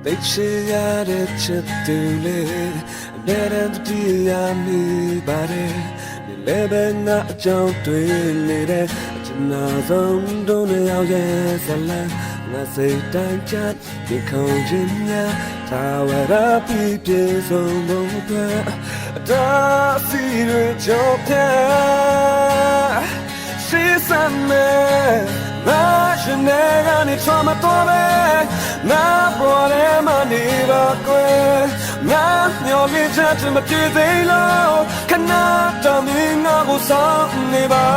သိချင်ရတဲ့ချစ်သူလေးနဲ့တည်းတည်းရမိပါတယ်ဒီလည်းပဲငါအကြောင်းတွေနေတဲ့အချင်နာဆုံးတို့နဲ့ရောက်ရဲ့ဇလန်ငါစိတ်တိုင်းချဒီခုံချင်းများသာဝရပြီးပြေဆုံးဖို့အတွက်အတားအဆီးတွေကြောက်ပြရှိစမ်းမယ်ငါရှင်နေကနေချမတော်ပဲငါပေါ်ရဲမနေပါကွယ်ငါမျောလင်းချင်မပြေသေးလို့ခဏတော်မင်းငါကိုစောင့်နေပါ